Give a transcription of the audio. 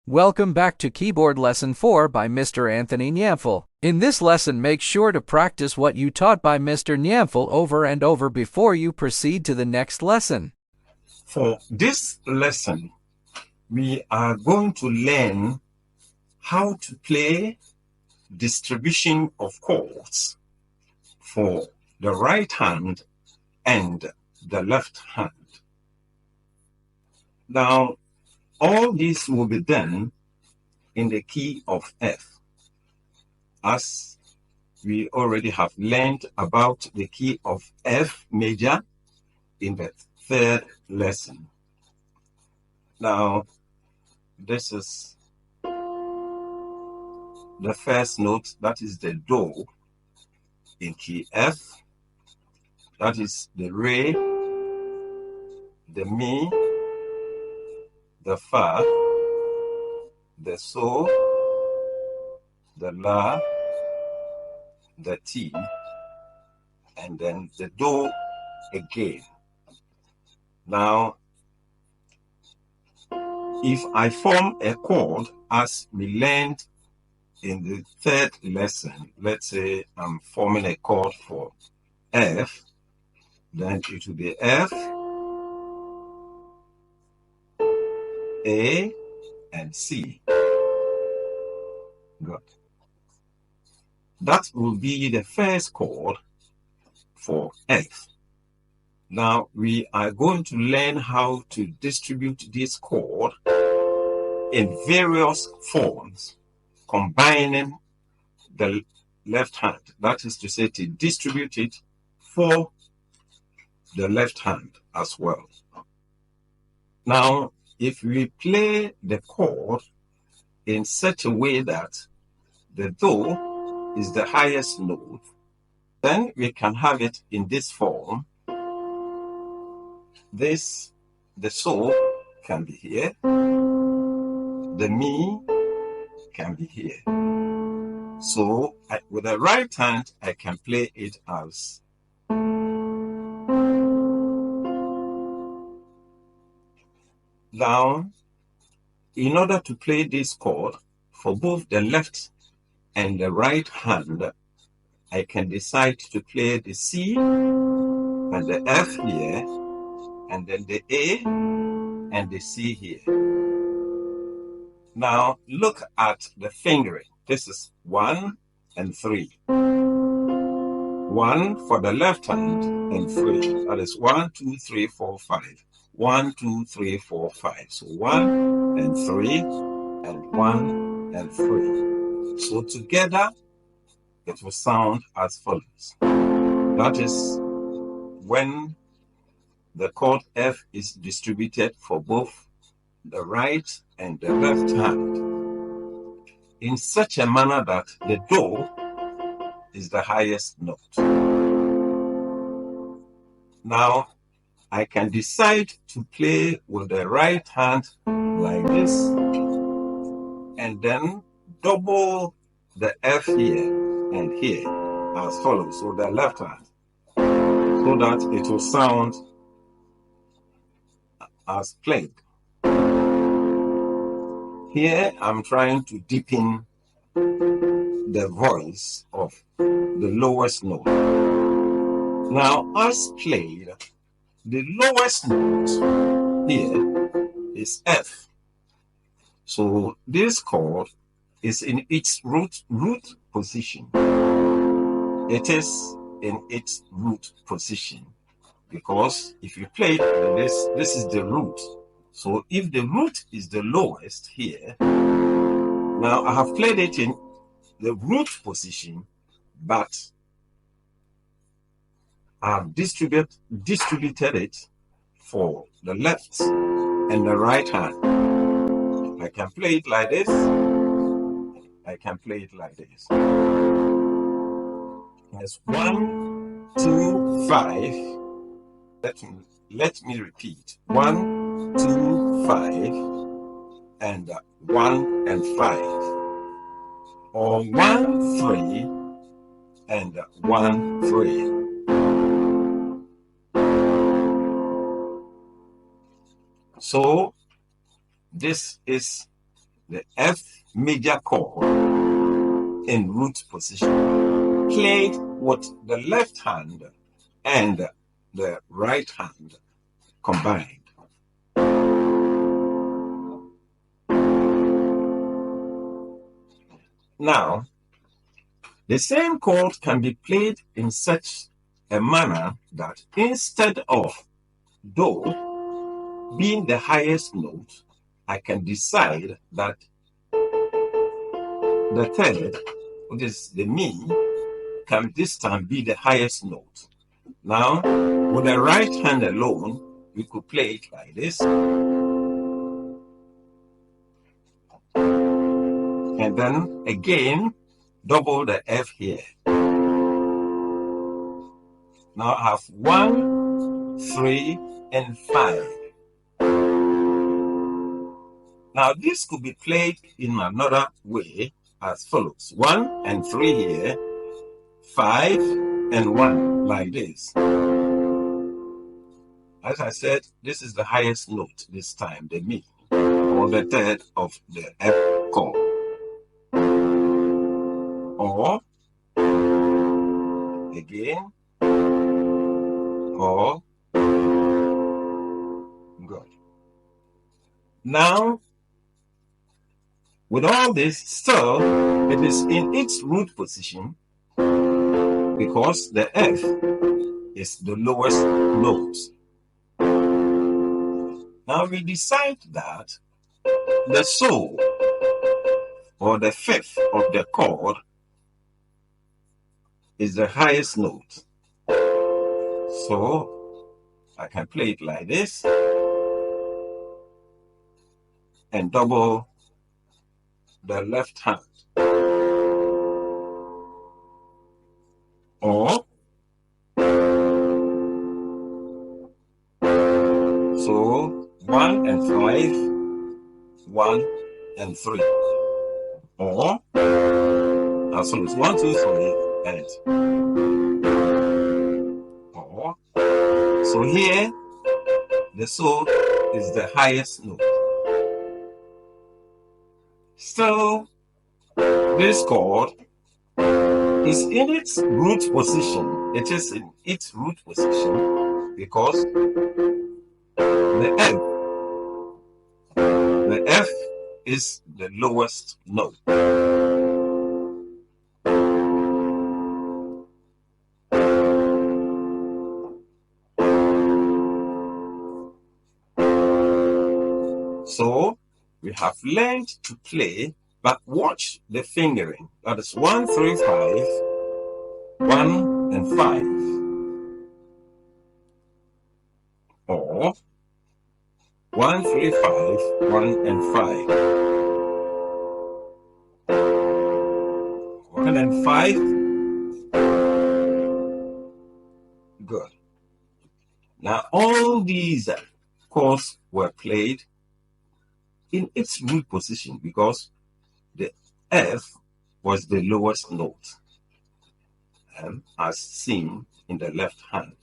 Welcome back to Keyboard Lesson 4 by Mr. Anthony Nyamful. In this lesson, make sure to practice what you taught by Mr. Nyamful over and over before you proceed to the next lesson. For this lesson, we are going to learn how to play distribution of chords for the right hand and the left hand. Now, all this will be done in the key of F, as we already have learned about the key of F major in the third lesson. Now, this is the first note, that is the Do in key F. That is the Re, the Mi, the Fa, the So, the La, the Ti, and then the Do again. Now, if I form a chord as we learned in the third lesson, let's say I'm forming a chord for F, then it will be F, A, and C. Good. That will be the first chord for F. Now we are going to learn how to distribute this chord in various forms, combining the left hand. That is to say, to distribute it for the left hand as well. Now, if we play the chord in such a way that the Do is the highest note, then we can have it in this form. The So can be here, the Mi can be here. So with the right hand, I can play it as now. In order to play this chord for both the left and the right hand, I can decide to play the C and the F here, and then the A and the C here. Now look at the fingering. This is 1 and 3. 1 for the left hand and 3. That is 1, 2, 3, 4, 5. 1, 2, 3, 4, 5. So 1 and 3 and 1 and 3. So together it will sound as follows. That is when the chord F is distributed for both the right and the left hand in such a manner that the Do is the highest note. Now, I can decide to play with the right hand like this, and then double the F here and here as follows. So the left hand, so that it will sound as played. Here I'm trying to deepen the voice of the lowest note. Now, as played, the lowest note here is F. So this chord is in its root position. It is in its root position, because if you play this is the root. So if the root is the lowest here, now I have played it in the root position, but I have distributed it for the left and the right hand. I can play it like this. I can play it like this. That's 1, 2, 5. Let me repeat. 1, 2, 5, and 1 and 5. Or 1, 3, and 1, 3. So this is the F major chord in root position, played with the left hand and the right hand combined. Now, the same chord can be played in such a manner that instead of Do being the highest note, I can decide that the third, which is the Mi, can this time be the highest note. Now, with the right hand alone, we could play it like this. And then again, double the F here. Now I have 1, 3, and 5. Now this could be played in another way as follows. 1 and 3 here, 5 and 1 like this. As I said, this is the highest note this time, the Mi, or the third of the F chord. Or again, or good. Now, with all this, still, it is in its root position because the F is the lowest note. Now we decide that the sol, or the fifth of the chord, is the highest note. So I can play it like this and double the left hand. Or so 1 and 5, 1 and 3. Or so it's 1, 2, 3, and or so here the sol is the highest note. Still, this chord is in its root position. It is in its root position because the F is the lowest note. So we have learned to play, but watch the fingering. That is 1, 3, 5, 1 and 5. Or 1, 3, 5, 1 and 5. 1 and 5. Good. Now all these chords were played in its root position because the F was the lowest note, as seen in the left hand.